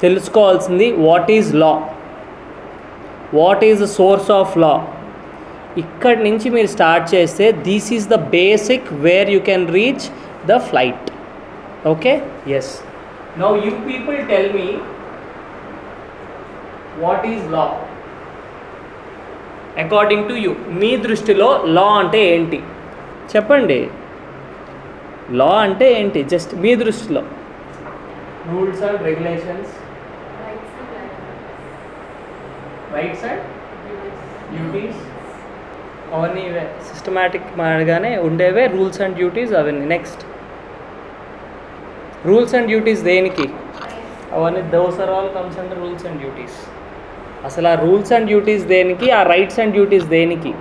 తెలుసుకోవాల్సింది what is law, what is the source of law. ఇక్కడి నుంచి మీరు స్టార్ట్ చేస్తే this is the basic where you can reach the flight. Okay, yes. Now you people tell me what is law according to you. మీ దృష్టిలో law అంటే ఏంటి చెప్పండి. లా అంటే ఏంటి జస్ట్ మీ దృష్టిలో? Rules and regulations, rights and duties, అవన్నీ ఇవే సిస్టమాటిక్ మాదిరిగానే ఉండేవే రూల్స్ అండ్ డ్యూటీస్ అవన్నీ. నెక్స్ట్ రూల్స్ అండ్ డ్యూటీస్ దేనికి? అవన్నీ those are all comes under rules and duties. అసలు ఆ రూల్స్ అండ్ డ్యూటీస్ దేనికి, ఆ రైట్స్ అండ్ డ్యూటీస్ దేనికి?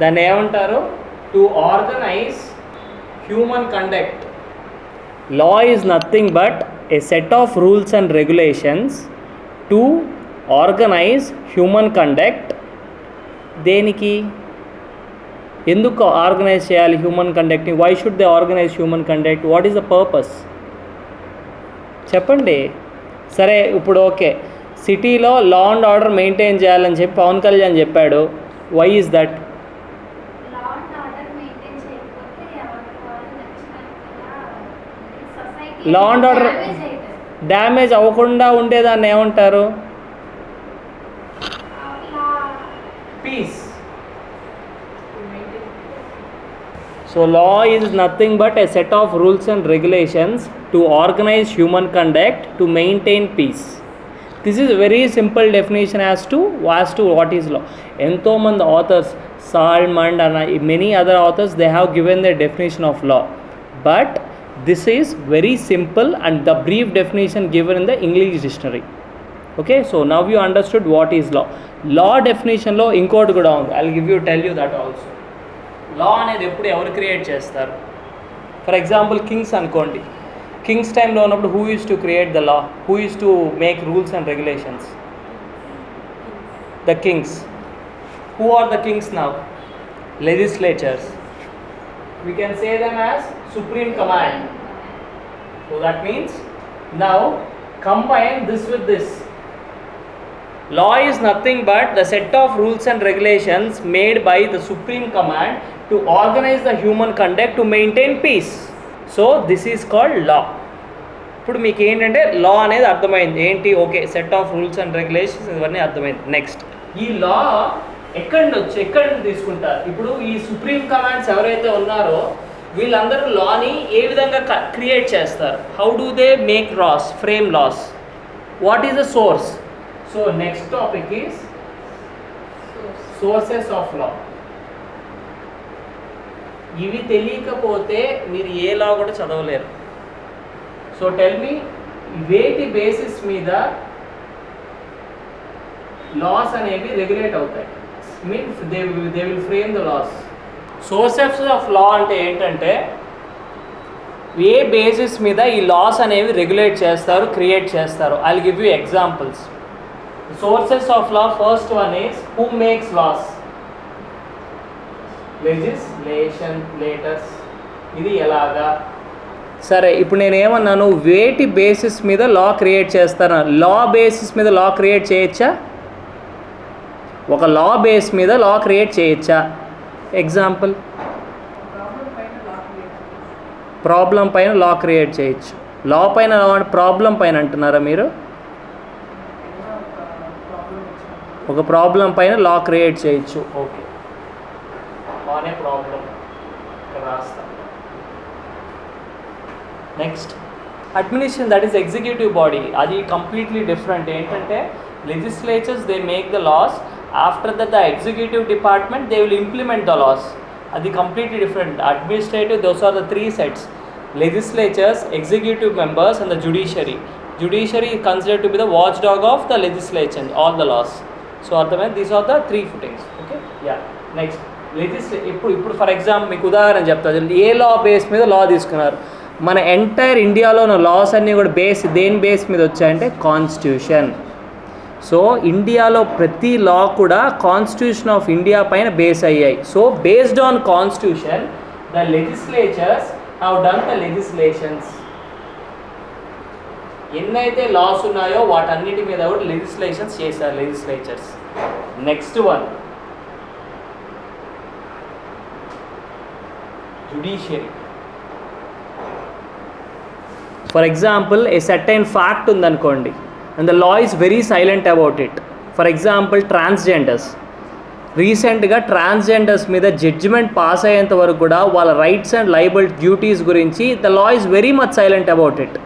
దాన్ని ఏమంటారు? To organise human conduct. Law is nothing but a set of rules and regulations to organise human conduct. దేనికి? ఎందుకు organise చేయాలి హ్యూమన్ కండక్ట్ని? Why should they organise human conduct? What is the purpose చెప్పండి. సరే ఇప్పుడు ఓకే, సిటీలో లా and order maintain చేయాలని చెప్పి పవన్ కళ్యాణ్ చెప్పాడు. Why is that? Law and order damage అవ్వకుండా ఉండేదాన్ని ఏమంటారు? Peace. So law is nothing but a set of rules and regulations to organize human conduct to maintain peace. This is a very simple definition as to what is law. ఎంతోమంది authors, Salmond and many other authors, they have given their definition of law. But this is very simple and the brief definition given in the English dictionary. Okay, so now you understood what is law. Law definition లో ఇంకోటి కూడా ఉంది. I'll tell you that also. లా అనేది ఎప్పుడు ఎవరు create చేస్తారు? For example kings అనుకోండి. Kings టైంలో ఉన్నప్పుడు who use to create the law? Who use to make rules and regulations? The kings. Who are the kings now? Legislatures. We can say them as supreme command. So that means now combine this with this. Law is nothing but the set of rules and regulations made by the supreme command to organize the human conduct to maintain peace. So this is called law. ఇప్పుడు మీకు ఏంటంటే లా అనేది అర్థమైంది ఏంటి? Okay, set of rules and regulations ఇవన్నీ అర్థమైంది. Next, ఈ లా ఎక్కడి తీసుకుంటారు? ఇప్పుడు ఈ సుప్రీం కమాండ్స్ ఎవరైతే ఉన్నారో వీళ్ళందరూ లాని ఏ విధంగా క్రియేట్ చేస్తారు? How do they make laws, frame laws? What is the source? So next topic is sources of law. ఇవి తెలియకపోతే మీరు ఏ లా కూడా చదవలేరు. సో టెల్ మీ, వేటి బేసిస్ మీద లాస్ అనేవి రెగ్యులేట్ అవుతాయి? Means they will frame the laws. Sources of law అంటే ఏంటంటే ఏ బేసిస్ మీద ఈ లాస్ అనేవి రెగ్యులేట్ చేస్తారు, క్రియేట్ చేస్తారు. I will give you examples. Sources of law, first one is who makes laws? Legislators. ఇది ఎలాగా? సరే, ఇప్పుడు నేను ఏమన్నాను? వేటి బేసిస్ మీద లా క్రియేట్ చేస్తాను? లా బేసిస్ మీద లా క్రియేట్ చేయొచ్చా? ఒక లా బేస్ మీద లా క్రియేట్ చేయొచ్చా? ఎగ్జాంపుల్, ప్రాబ్లం పైన లా క్రియేట్ చేయొచ్చు. లా పైన ప్రాబ్లం పైన అంటున్నారా మీరు? ఒక ప్రాబ్లం పైన లా క్రియేట్ చేయొచ్చు. ఓకే, బాగానే ప్రాబ్లం రాస్తా. Next, administration, that is executive body. అది కంప్లీట్లీ డిఫరెంట్. ఏంటంటే legislatures they make the laws, after that the executive department they will implement the laws. అది completely different. Administrative, those are the three sets: legislatures, executive members and the judiciary. Judiciary is considered to be the watchdog of the legislature, all the laws. So అర్థమైంది? These are the three footings. Okay, yeah. Next, ఇప్పుడు for example మీకు ఉదాహరణ చెప్తాను. ఏ లా base మీద లా తీసుకున్నారు? మన entire ఇండియాలో ఉన్న లాస్ అన్నీ కూడా దేని బేస్ మీద వచ్చాయంటే కాన్స్టిట్యూషన్. సో ఇండియాలో ప్రతి లా కూడా కాన్స్టిట్యూషన్ ఆఫ్ ఇండియా పైన బేస్ అయ్యాయి. So based on constitution the legislatures have done the legislations. ఎన్నైతే లాస్ ఉన్నాయో వాటన్నిటి మీద కూడా లెజిస్లేషన్స్ చేశారు legislatures. Next one judiciary. For example a certain fact ఉందనుకోండి and the law is very silent about it. For example transgenders. రీసెంట్గా transgenders మీద judgement pass అయ్యేంత వరకు కూడా వాళ్ళ రైట్స్ అండ్ లయబుల్ డ్యూటీస్ గురించి the law is very much silent about it.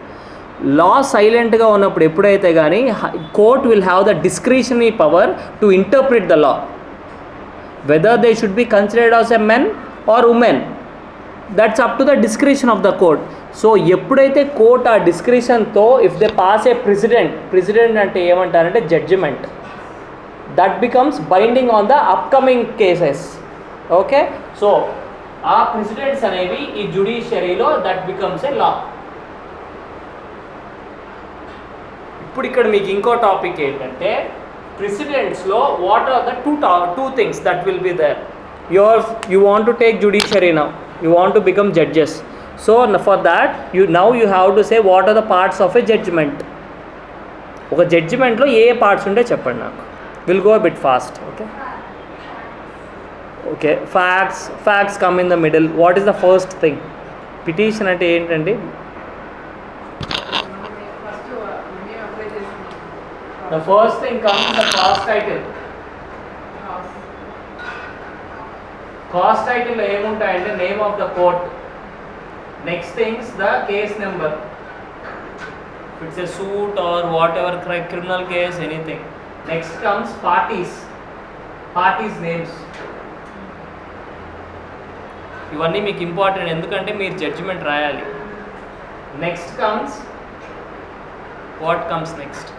Law సైలెంట్గా ఉన్నప్పుడు ఎప్పుడైతే కానీ court will have the discretionary power to interpret the law whether they should be considered as a men or women. That's up to the discretion of the court. So ఎప్పుడైతే court ఆ డిస్క్రిషన్తో if they pass a precedent అంటే ఏమంటారంటే judgement, that becomes binding on the upcoming cases. Okay, so ఆ precedents అనేవి ఈ జుడిషియరీలో that becomes ఏ లా. ఇప్పుడు ఇక్కడ మీకు ఇంకో టాపిక్ ఏంటంటే ప్రెసిడెంట్స్లో what are the two things that will be there. You want to take judiciary now, you want to become judges. So for that you have to say what are the parts of a judgement. ఒక జడ్జిమెంట్లో ఏ parts ఉంటే చెప్పండి నాకు. Will go bit fast. Okay, facts come in the middle. What is the first thing? Petition అంటే ఏంటండి? The first thing comes the cause title. Cause title లో ఏముంటాయంటే name of the court. Next things the case number, it's a suit or whatever criminal case anything. Next comes parties names. ఇవన్నీ మీకు important ఎందుకంటే మీరు judgement రాయాలి. Next comes what comes next?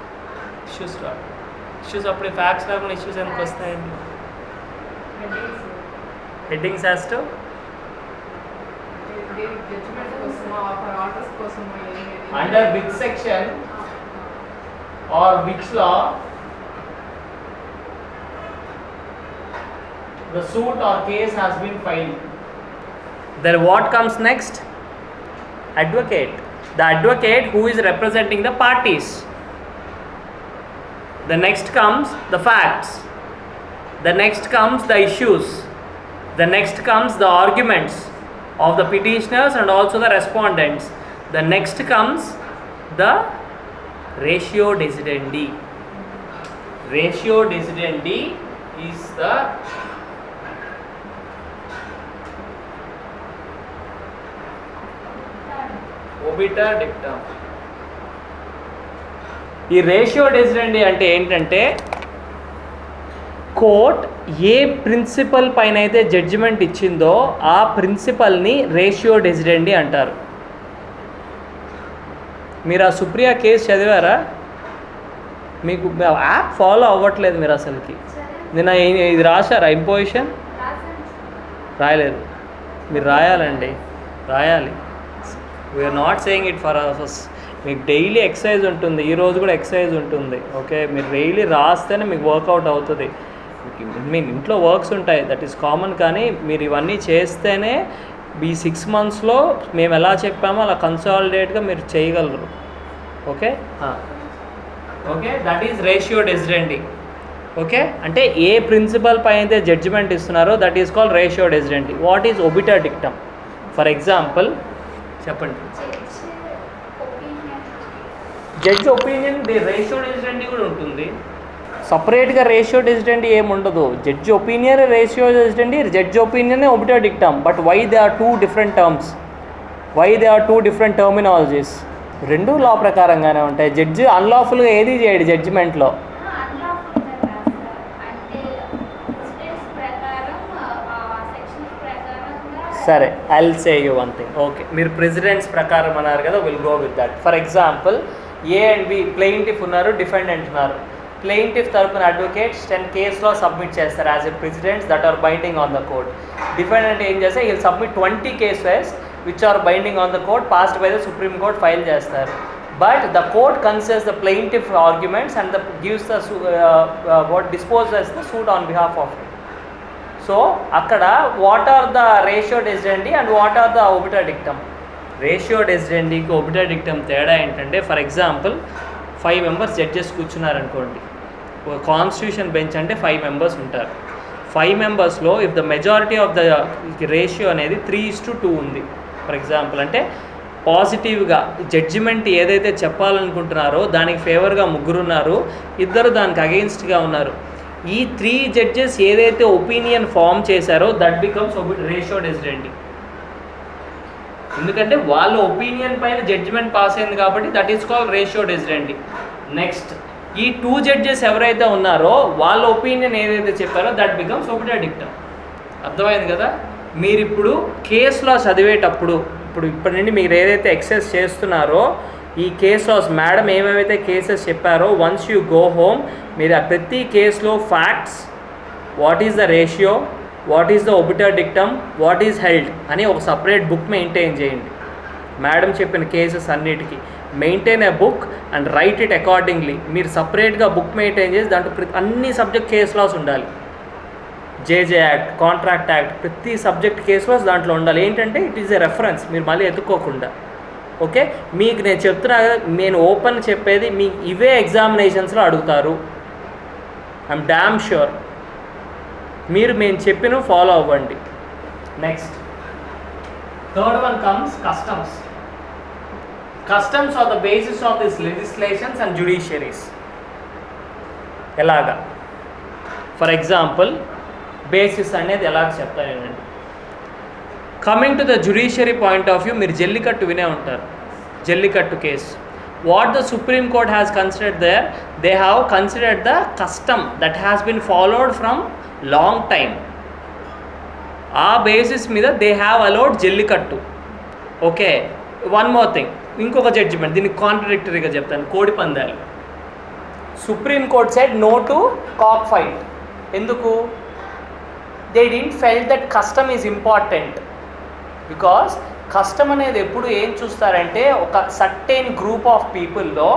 Issues. అప్పుడే facts కాకుండా issues ఎందుకు వస్తాయండి? Headings as to under which section or which law the suit or case has been filed. Then what comes next? Advocate. The advocate who is representing the parties. The next comes the facts. The next comes the issues. The next comes the arguments of the petitioners and also the respondents. The next comes the ratio decidendi. Ratio decidendi is the obiter dictum. ఈ ratio డెసిడెండి అంటే ఏంటంటే court ఏ principle పైన అయితే judgement ఇచ్చిందో ఆ ప్రిన్సిపల్ని ratio డెసిడెండి అంటారు. మీరు ఆ సుప్రియా కేసు చదివారా? మీకు యాప్ ఫాలో అవ్వట్లేదు మీరు అసలుకి. నిన్న ఇది రాశారా ఇంపోజిషన్? రాయలేదు. మీరు రాయాలండి, రాయాలి. We're not saying it for us. మీకు డైలీ ఎక్సర్సైజ్ ఉంటుంది, ఈరోజు కూడా ఎక్సర్సైజ్ ఉంటుంది. ఓకే, మీరు డైలీ రాస్తేనే మీకు వర్కౌట్ అవుతుంది. మీ ఇంట్లో వర్క్స్ ఉంటాయి, దట్ ఈస్ కామన్. కానీ మీరు ఇవన్నీ చేస్తేనే ఈ 6 monthsలో మేము ఎలా చెప్పామో అలా కన్సాలిడేట్గా మీరు చేయగలరు. Okay okay, that is ratio decidendi. Okay, అంటే ఏ ప్రిన్సిపల్ పైన అయితే జడ్జిమెంట్ ఇస్తున్నారో that is called ratio decidendi. What is obiter dictum? For example చెప్పండి. జడ్జ్ ఒపీనియన్ రేషియో డెసిడెండి కూడా ఉంటుంది. సపరేట్గా రేషియో డెసిడెండి ఏమి ఉండదు. Judge opinion ratio decidendi, judge opinion obiter dictum. But why they are two different terms? Why they are two different terminologies? రెండు law ప్రకారంగానే ఉంటాయి. Judge అన్లాఫుల్గా ఏది చేయడు జడ్జిమెంట్లో. సరే, I will say you one thing. Okay, మీరు ప్రెసిడెంట్స్ ప్రకారం అన్నారు కదా, will go with that. For example A and B, plaintiff ఉన్నారు, డిఫెండెంట్ ఉన్నారు. ప్లెయింటిఫ్ తరపున అడ్వకేట్స్ 10 కేసులో సబ్మిట్ చేస్తారు as a precedents that are binding on the court. Defendant ఏం చేస్తే he'll submit 20 cases which are binding on the court passed by the supreme court, file చేస్తారు. But the court considers the plaintiff arguments and gives the what disposes the suit on behalf of it. So అక్కడ what are the ratio decidendi and what are the obiter dictum? రేషియో డెసిడెండీకి obiter dictum తేడా ఏంటంటే, for example 5 members judges కూర్చున్నారనుకోండి. ఒక constitution bench అంటే 5 members ఉంటారు. 5 మెంబర్స్లో if the majority of the ratio అనేది 3:2 ఉంది ఫర్ ఎగ్జాంపుల్, అంటే పాజిటివ్గా జడ్జిమెంట్ ఏదైతే చెప్పాలనుకుంటున్నారో దానికి ఫేవర్గా 3 ఉన్నారు, 2 దానికి అగెయిన్స్ట్గా ఉన్నారు. ఈ 3 జడ్జెస్ ఏదైతే ఒపీనియన్ ఫామ్ చేశారో దట్ బికమ్స్ రేషియో డెసిడెండీ. ఎందుకంటే వాళ్ళ ఒపీనియన్ పైన జడ్జిమెంట్ పాస్ అయింది కాబట్టి that is called ratio decidendi. Next ఈ 2 జడ్జెస్ ఎవరైతే ఉన్నారో వాళ్ళ ఒపీనియన్ ఏదైతే చెప్పారో దట్ బికమ్స్ ఒబిటర్ డిక్టమ్. అర్థమైంది కదా? మీరు ఇప్పుడు కేసులో చదివేటప్పుడు ఇప్పటి నుండి మీరు ఏదైతే ఎక్సర్సైజ్ చేస్తున్నారో ఈ కేస్ లాస్ మేడం ఏమేమైతే కేసెస్ చెప్పారో వన్స్ యూ గో హోమ్ మీరు ఆ ప్రతి కేసులో facts, what is the ratio, what is the obiter dictum, what is held అని ఒక సపరేట్ బుక్ మెయింటైన్ చేయండి. మేడం చెప్పిన కేసెస్ అన్నిటికీ maintain a book and write it accordingly. మీరు సపరేట్గా బుక్ మెయింటైన్ చేసి దాంట్లో అన్ని సబ్జెక్ట్ కేస్ లాస్ ఉండాలి. జేజే యాక్ట్, కాంట్రాక్ట్ యాక్ట్, ప్రతి సబ్జెక్ట్ కేస్ లాస్ దాంట్లో ఉండాలి. ఏంటంటే ఇట్ ఈజ్ ఎ రెఫరెన్స్, మీరు మళ్ళీ ఎత్తుక్కోకుండా. ఓకే, మీకు నేను చెప్తున్నా కదా, నేను ఓపెన్ చెప్పేది మీకు ఇవే ఎగ్జామినేషన్స్లో అడుగుతారు. I'm damn sure. మీరు మేము చెప్పిన ఫాలో అవ్వండి. Next third one comes customs. Customs are the basis of this legislations and judiciaries. ఎలాగా? ఫర్ ఎగ్జాంపుల్ బేసిస్ అనేది ఎలాగ చెప్తాను ఏంటంటే, coming to the judiciary point of view, మీరు జల్లికట్టు వినే ఉంటారు. Jallikattu case, what the supreme court has considered there, they have considered the custom that has been followed from long time. ఆ basis మీద they have allowed Jallikattu. Okay, one more thing, ఇంకొక judgement దీనికి కాంట్రడిక్టరీగా చెప్తాను. కోడి పందాలు, supreme court said no to cock fight. ఎందుకు? They didn't felt that custom is important. Because custom అనేది ఎప్పుడు ఏం చూస్తారంటే ఒక సర్టెన్ గ్రూప్ ఆఫ్ పీపుల్లో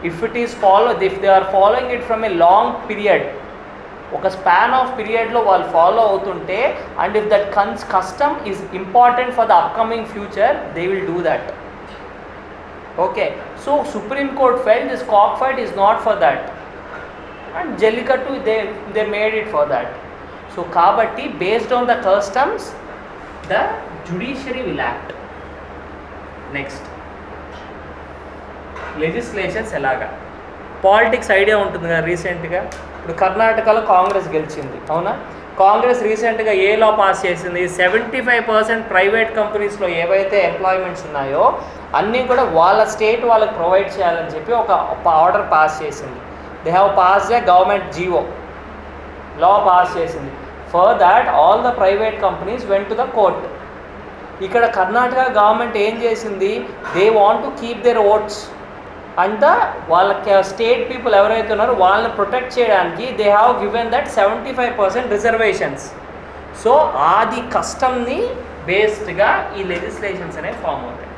if they are following it from a long period, ఒక స్పాన్ ఆఫ్ పీరియడ్లో వాళ్ళు ఫాలో అవుతుంటే, and if that custom is important for the upcoming future they will do that. Okay, so supreme court felt this cock fight is not for that and Jallikattu they made it for that. So కాబట్టి based on the customs the judiciary will act. Next legislations ఎలాగా? Politics idea ఉంటుంది కదా. రీసెంట్గా ఇప్పుడు కర్ణాటకలో కాంగ్రెస్ గెలిచింది, అవునా? కాంగ్రెస్ రీసెంట్గా ఏ లా పాస్ చేసింది? 75% ప్రైవేట్ కంపెనీస్లో ఏవైతే ఎంప్లాయ్మెంట్స్ ఉన్నాయో అన్నీ కూడా వాళ్ళ స్టేట్ వాళ్ళకి ప్రొవైడ్ చేయాలని చెప్పి ఒక ఆర్డర్ పాస్ చేసింది. They have pass a government GO, law pass చేసింది. For that all the private companies went to the court. ఇక్కడ కర్ణాటక గవర్నమెంట్ ఏం చేసింది? They want to keep their votes and వాళ్ళకి స్టేట్ పీపుల్ ఎవరైతే ఉన్నారో వాళ్ళని ప్రొటెక్ట్ చేయడానికి they have given that 75% reservations. So అది కస్టమ్ని బేస్డ్గా ఈ లెజిస్లేషన్స్ అనేవి ఫామ్ అవుతాయి.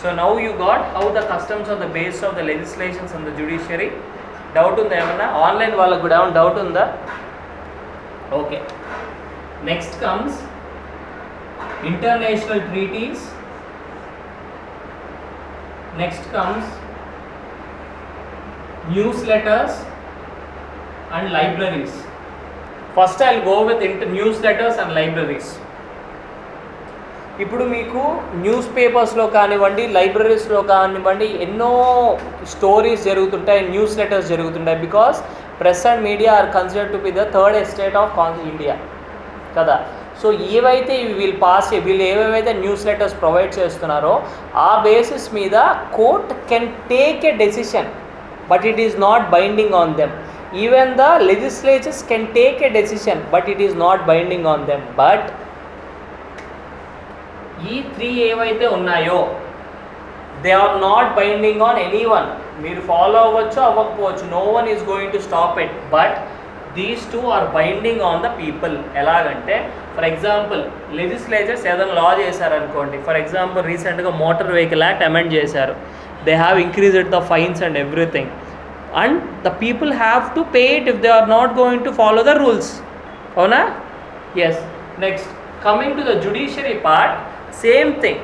So now you got how the customs are the base of the legislations and the judiciary. Doubt ఉందా ఏమన్నా? ఆన్లైన్ వాళ్ళకు కూడా ఏమైనా డౌట్ ఉందా? Okay, next comes international treaties. Next comes newsletters and libraries. First I'll go with newsletters and libraries. ఇప్పుడు మీకు news పేపర్స్లో కానివ్వండి, లైబ్రరీస్లో కానివ్వండి ఎన్నో స్టోరీస్ జరుగుతుంటాయి, న్యూస్ లెటర్స్ జరుగుతుంటాయి. Because press and media are considered to be the third estate of India కదా. So ఏవైతే వీళ్ళు ఏవేవైతే న్యూస్ లెటర్స్ ప్రొవైడ్ చేస్తున్నారో ఆ బేసిస్ మీద court can take a decision, but it is not binding on them. Even the legislatures can take a decision, but it is not binding on them. But ఈ 3 ఏవైతే ఉన్నాయో they are not binding on any one. మీరు follow అవ్వచ్చు, అవ్వకపోవచ్చు, no one is going to stop it. But these 2 are binding on the people. ఎలాగంటే for example legislatures ఏదైనా law చేశారనుకోండి. For example రీసెంట్గా మోటార్ వెహికల్ యాక్ట్ అమెండ్ చేశారు. They have increased the fines and everything, and the people have to pay it if they are not going to follow the rules. అవునా? Yes. Next coming to the judiciary part, same thing.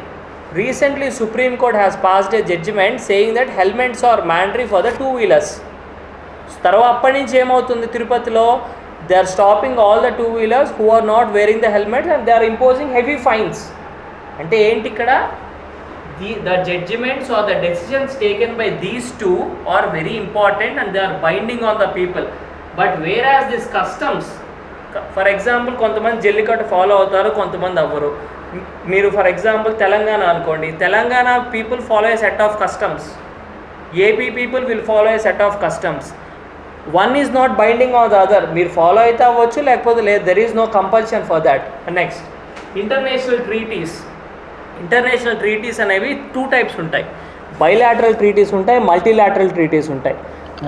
Recently, Supreme Court has passed a judgment saying that helmets are mandatory for the two-wheelers. తర్వాత అప్పటి నుంచి ఏమవుతుంది తిరుపతిలో, they are stopping all the two wheelers who are not wearing the helmets and they are imposing heavy fines. అంటే ఏంటి ఇక్కడ, the judgments or the decisions taken by these two are very important and they are binding on the people. But whereas this customs, for example, కొంతమంది Jallikattu follow అవుతారు, కొంతమంది అవ్వరు. మీరు for example Telangana అనుకోండి, Telangana people follow a set of customs, AP people will follow a set of customs. One is not binding on the other. మీరు follow అయితే అవ్వచ్చు, లేకపోతే లేదు, there is no compulsion for that. Next, international treaties. International treaties అనేవి two types ఉంటాయి. Bilateral treaties ఉంటాయి, multilateral treaties ఉంటాయి.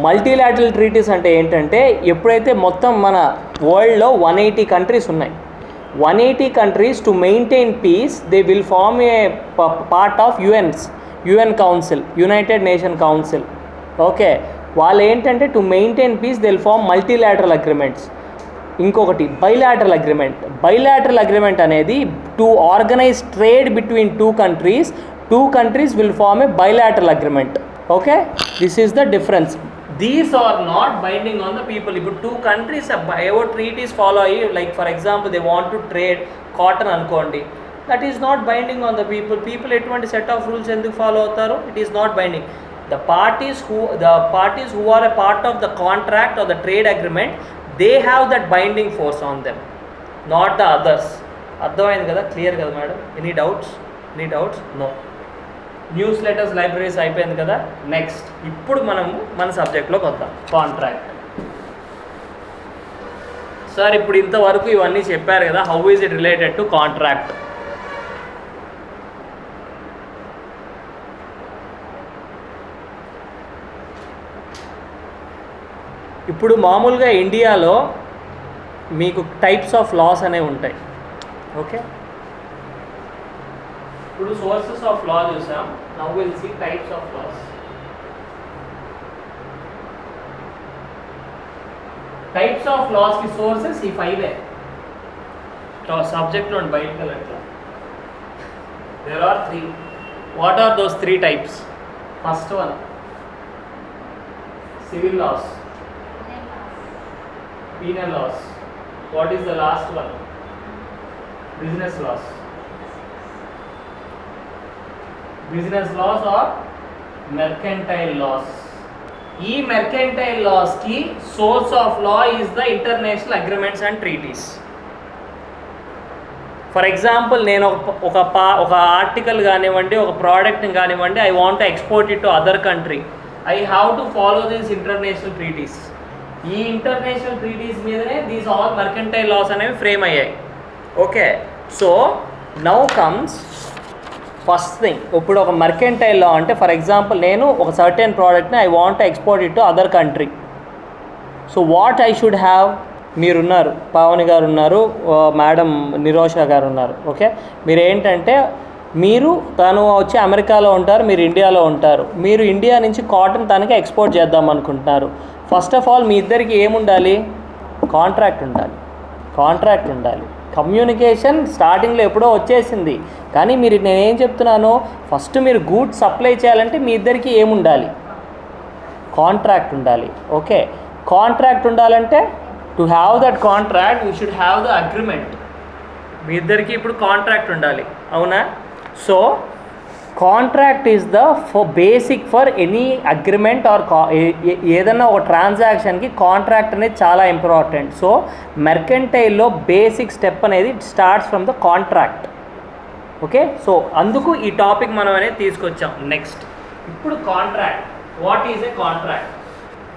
Multilateral treaties అంటే ఏంటంటే, ఎప్పుడైతే మొత్తం మన వరల్డ్లో 180 కంట్రీస్ ఉన్నాయి, 180 countries to maintain peace they will form a part of UN council, united nation council. Okay, వాళ్ళు ఏంటంటే to maintain peace they will form multilateral agreements. ఇంకొకటి బైలాటరల్ అగ్రిమెంట్. బైలాటరల్ అగ్రిమెంట్ అనేది to organise trade between two countries will form a bilateral agreement. Okay, this is the difference. These are not binding on the people. ఇప్పుడు two countries ఏవో treaties follow అయ్యి, like for example they want to trade cotton అనుకోండి, that is not binding on the people ఎటువంటి set of rules ఎందుకు follow అవుతారు, it is not binding. The parties who are a part of the contract or the trade agreement, they have that binding force on them, not the others. అర్థమైంది కదా, clear కదా madam? Any doubts? No. News letters, libraries అయిపోయింది కదా. Next, ఇప్పుడు మనము మన సబ్జెక్ట్లోకి వద్దాం, contract. Sir ఇప్పుడు ఇంతవరకు ఇవన్నీ చెప్పారు కదా, how is it related to contract? ఇప్పుడు మామూలుగా ఇండియాలో మీకు టైప్స్ ఆఫ్ లాస్ అనేవి ఉంటాయి. ఓకే, ఇప్పుడు సోర్సెస్ ఆఫ్ లా చూసాం, now will see types of laws. Types of లాస్కి సోర్సెస్ ఈ 5 సబ్జెక్ట్లో బయటకు వెళ్ళట్లా. There are 3. What are those 3 types? First one civil laws, penal laws. What is the last one? Business laws. Business laws or mercantile laws. ఈ mercantile laws కి source of law is the international agreements and treaties. For example, నేను ఒక article కానివ్వండి, ఒక ప్రోడక్ట్ని కానివ్వండి, I want to export it to other country, I have to follow these international treaties. ఈ international treaties మీదనే these all mercantile loss అనేవి frame అయ్యాయి. Okay, so now comes first thing. ఇప్పుడు ఒక మర్కెంటైల్ లా అంటే, ఫర్ ఎగ్జాంపుల్, నేను ఒక certain ప్రోడక్ట్ని I want export it to other country. So what I should have? మీరున్నారు, పావని గారు ఉన్నారు, మేడం నిరోష గారు ఉన్నారు. ఓకే, మీరు ఏంటంటే, తను వచ్చి అమెరికాలో ఉంటారు, మీరు ఇండియాలో ఉంటారు. మీరు ఇండియా నుంచి కాటన్ తనకి ఎక్స్పోర్ట్ చేద్దాం అనుకుంటున్నారు. ఫస్ట్ ఆఫ్ ఆల్ మీ ఇద్దరికి ఏముండాలి? కాంట్రాక్ట్ ఉండాలి. కమ్యూనికేషన్ స్టార్టింగ్లో ఎప్పుడో వచ్చేసింది, కానీ నేనేం చెప్తున్నాను, ఫస్ట్ మీరు గూడ్స్ సప్లై చేయాలంటే మీ ఇద్దరికి ఏముండాలి? కాంట్రాక్ట్ ఉండాలి. ఓకే, కాంట్రాక్ట్ ఉండాలంటే to have that contract you should have the agreement. మీ ఇద్దరికి ఇప్పుడు కాంట్రాక్ట్ ఉండాలి, అవునా? So contract is the basic for any agreement or ఏదన్నా ఒక ట్రాన్సాక్షన్కి కాంట్రాక్ట్ అనేది చాలా ఇంపార్టెంట్. సో మెర్కెంటైల్లో బేసిక్ స్టెప్ అనేది starts from the contract. Okay, so అందుకు ఈ టాపిక్ మనం అనేది తీసుకొచ్చాం. నెక్స్ట్, ఇప్పుడు contract. What is a contract?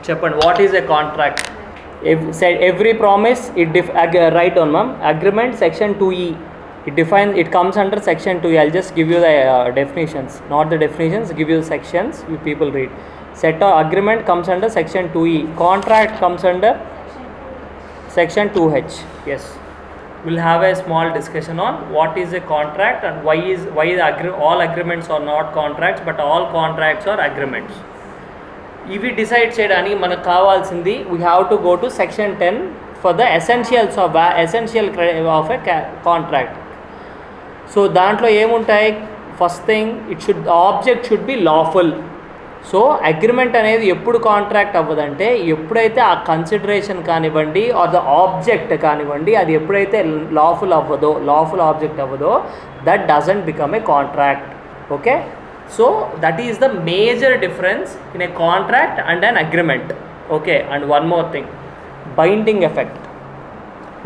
చెప్పండి, what is a contract? Every promise right on ma'am. Agreement section 2E. It comes under section 2. I'll just give you the definitions, not the definitions, give you the sections, you people read. Set of agreement comes under section 2E. Contract comes under section 2H. Yes, we'll have a small discussion on what is a contract and why all agreements are not contracts but all contracts are agreements. ఇవి decide చేయడానికి మనకు కావాల్సింది, we have to go to section 10 for the essential of a contract. So దాంట్లో ఏముంటాయి? First thing the object should be lawful. So agreement అనేది ఎప్పుడు contract అవ్వదంటే ఎప్పుడైతే ఆ కన్సిడరేషన్ కానివ్వండి ఆర్ ద ఆబ్జెక్ట్ కానివ్వండి అది ఎప్పుడైతే లాఫుల్ ఆబ్జెక్ట్ అవ్వదో that doesn't become a contract. Okay, so that is the major difference in a contract and an agreement. Okay, and one more thing, binding effect.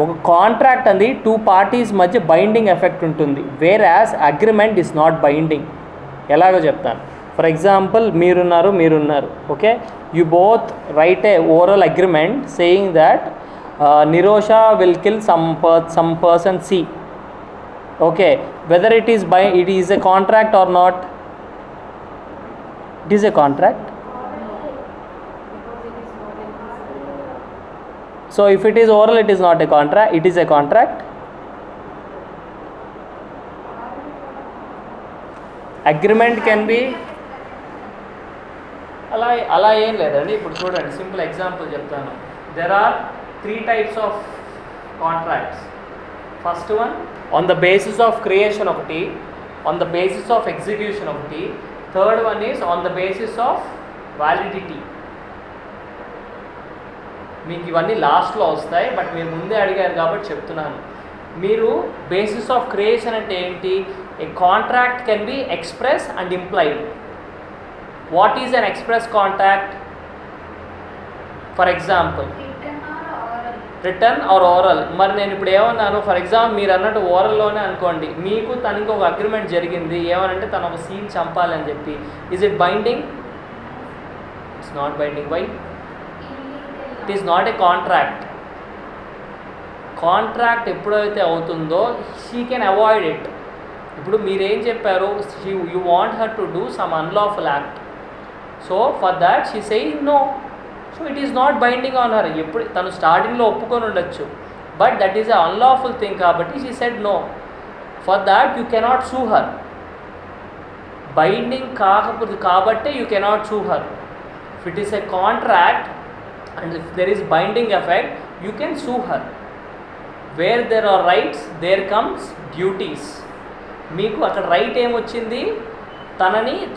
ఒక contract అనేది 2 parties మధ్య binding effect ఉంటుంది, whereas agreement is not binding. ఎలాగో చెప్తాను. For example మీరున్నారు okay, you both write a oral agreement saying that Nirosha will kill some person C. Okay, whether it is a contract or not, it is a contract. So if it is oral, it is not a contract, it is a contract. Agreement can be అలా ఏం లేదండి. ఇప్పుడు చూడండి, simple example చెప్తాను. There are 3 types of contracts. First one on the basis of creation ఒకటి, on the basis of execution ఒకటి, third one is on the basis of validity. మీకు ఇవన్నీ లాస్ట్లో వస్తాయి, బట్ మీరు ముందే అడిగారు కాబట్టి చెప్తున్నాను. మీరు బేసిస్ ఆఫ్ క్రియేషన్ అంటే ఏంటి? A contract can be express and implied. What is an express contract? For example written or oral. మరి నేను ఇప్పుడు ఏమన్నాను, ఫర్ ఎగ్జాంపుల్ మీరు అన్నట్టు ఓరల్లోనే అనుకోండి, మీకు తనకి ఒక అగ్రిమెంట్ జరిగింది ఏమనంటే తను ఒక సీన్ చంపాలని చెప్పి. Is it binding? It's not binding. Why? It is not a contract. Contract ఎప్పుడైతే అవుతుందో షీ కెన్ అవాయిడ్ ఇట్. ఇప్పుడు మీరేం చెప్పారు, you want her to do some unlawful act, so for that she saying no. So it is not binding on her. ఎప్పుడు తను స్టార్టింగ్లో ఒప్పుకొని ఉండొచ్చు, but that is a unlawful thing కాబట్టి she said no. For that you cannot sue her. Binding కాకపోతే కాబట్టే you cannot sue her. If it is a contract and if there is binding effect, you can sue her. Where there are rights, there comes duties. మీకు అక్కడ right ఏమొచ్చింది,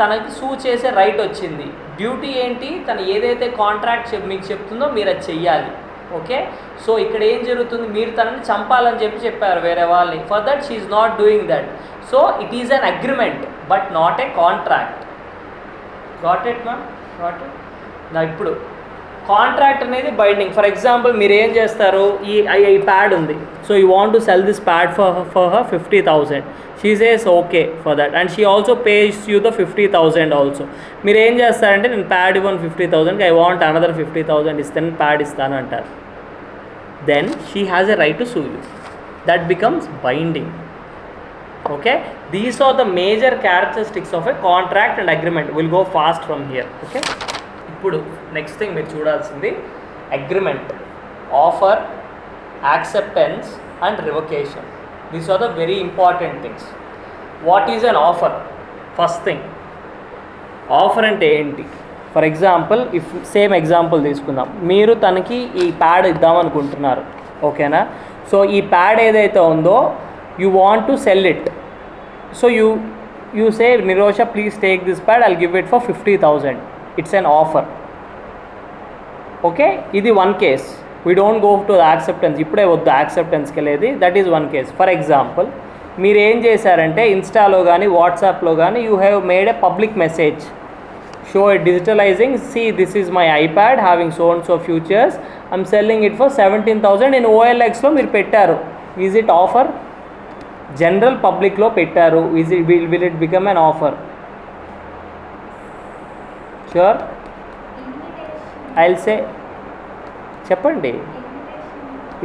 తనకి సూ చేసే right వచ్చింది. Duty ఏంటి? తను ఏదైతే కాంట్రాక్ట్ మీకు చెప్తుందో మీరు అది చెయ్యాలి. ఓకే, సో ఇక్కడ ఏం జరుగుతుంది, మీరు తనని చంపాలని చెప్పారు వేరే వాళ్ళని. For that she is not doing that. So it is an agreement but not a contract. Got it ma'am? Got it? నా ఇప్పుడు కాంట్రాక్ట్ అనేది బైండింగ్. ఫర్ ఎగ్జాంపుల్ మీరు ఏం చేస్తారు, ఈ ప్యాడ్ ఉంది, so you want to sell this pad for her 50,000. She says okay for that and she also pays you the 50,000 also. మీరు ఏం చేస్తారంటే, నేను ప్యాడ్ ఇవ్వను 50,000, ఐ వాంట్ అనదర్ 50,000 ఇస్తాను, ప్యాడ్ ఇస్తాను అంటారు. Then she has a right to sue you. That becomes binding. Okay, these are the major characteristics of a contract and agreement. Will go fast from here. Okay, ఇప్పుడు next thing మీరు చూడాల్సింది agreement, offer, acceptance and revocation. These are the very important things. What is an offer? First thing, offer అంటే ఏంటి? For example, if same example తీసుకుందాం, మీరు తనకి ఈ pad ఇద్దామనుకుంటున్నారు, ఓకేనా? సో ఈ ప్యాడ్ ఏదైతే ఉందో you want to sell it. So you say, Nirosha, please take this pad, I'll give it for 50,000. It's an offer. Okay, ఇది one case. We don't go to the acceptance. ఇప్పుడే వద్దు యాక్సెప్టెన్స్కి వెళ్ళేది. That is one case. For example, మీరు ఏం చేశారంటే ఇన్స్టాలో కానీ వాట్సాప్లో కానీ you have made a public message, show it digitalizing, see this is my iPad having so and so futures, I'm selling it for 17,000 in OLXలో మీరు పెట్టారు. Is it offer? జనరల్ పబ్లిక్లో పెట్టారు. Will it become an offer? Sure? I'll say, చెప్పండి.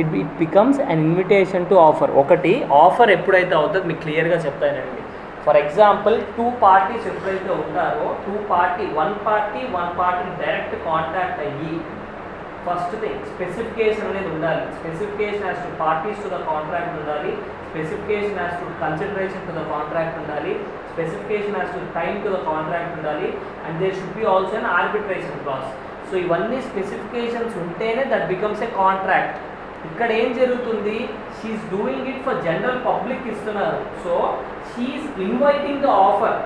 It becomes an invitation to offer. ఒకటి offer ఎప్పుడైతే అవుతుందో మీకు క్లియర్గా చెప్తానండి. ఫర్ ఎగ్జాంపుల్, 2 parties ఎప్పుడైతే ఉంటారో వన్ పార్టీ డైరెక్ట్ కాంటాక్ట్ అయ్యి, ఫస్ట్ థింగ్ స్పెసిఫికేషన్ అనేది ఉండాలి. Specification as to parties to the contract ఉండాలి. Specification as to consideration to the contract ఉండాలి. Specification as to time to the contract ఉండాలి. And there should be also an arbitration clause. So ఇవన్నీ specifications ఉంటేనే that becomes a contract. ఇక్కడ ఏం జరుగుతుంది, she's doing it for general public ఇస్తున్నారు. So she's inviting the offer,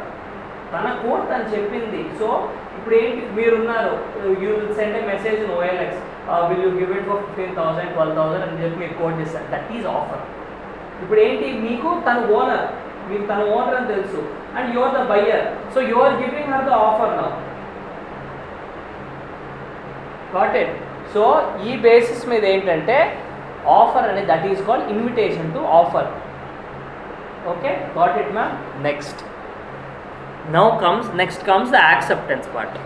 తన code తను చెప్పింది. సో ఇప్పుడు ఏంటి, మీరున్నారు, you will send A message in OLX, will you give it for 15,000 12,000 అని చెప్పి మీరు కోడ్ చేస్తారు, దట్ ఈజ్ ఆఫర్. ఇప్పుడు ఏంటి, మీకు తన ఓనర్, మీకు తన ఓనర్ అని తెలుసు, and you are the buyer, so you are giving her the offer now. Got it? So ఈ బేసిస్ మీద ఏంటంటే ఆఫర్ అనేది that is called invitation to offer. Okay, got it ma'am? Next comes the acceptance part.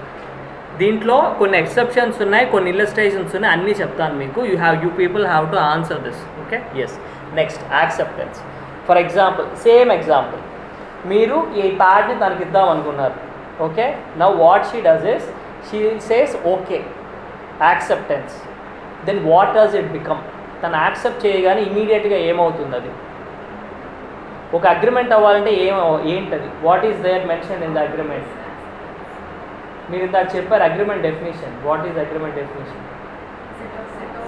దీంట్లో కొన్ని exceptions ఉన్నాయి, కొన్ని illustrations ఉన్నాయి, అన్నీ చెప్తాను మీకు. You people have to answer this. Okay, yes. Next acceptance. For example, same example, మీరు ఈ ప్యాడ్ని తనకి ఇద్దాం అనుకున్నారు. Okay, now what she does is she says okay, acceptance. Then what does it become? తను యాక్సెప్ట్ చేయగానే ఇమీడియట్గా ఏమవుతుంది? అది ఒక అగ్రిమెంట్ అవ్వాలంటే ఏంటది? What is there mention in the agreement? మీరు ఇందాక చెప్పారు agreement definition. What is agreement definition?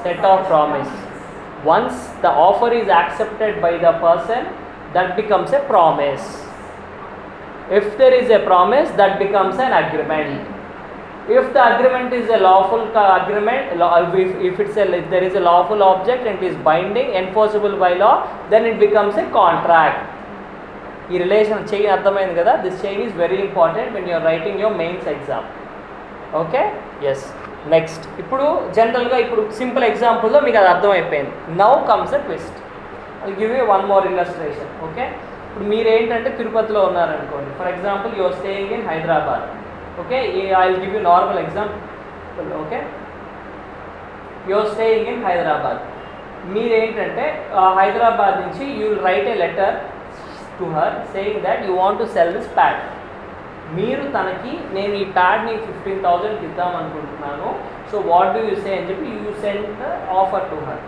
Set of promise. Once the offer is accepted by the person, that becomes a promise. If there is a promise, that becomes an agreement. If the agreement is a lawful agreement, if there is a lawful object and it is binding, enforceable by law, then it becomes a contract. ఈ relation chain అర్థమైంది కదా? This chain is very important when you're writing your mains exam. Okay, yes. Next, ఇప్పుడు జనరల్గా ఇప్పుడు simple ఎగ్జాంపుల్లో మీకు అది అర్థమైపోయింది. Now comes the twist. I give you one more illustration. Okay, ఇప్పుడు మీరేంటంటే తిరుపతిలో ఉన్నారనుకోండి. For example your staying in Hyderabad. Okay, I will give you normal example. Okay, you are staying in Hyderabad. మీరు ఏంటంటే హైదరాబాద్ నుంచి you will write a letter to her saying that you want to sell this pad. మీరు తనకి నేను ఈ ప్యాడ్ని 15,000కి ఇద్దాం అనుకుంటున్నాను, so what do you say అని చెప్పి you send the offer to her.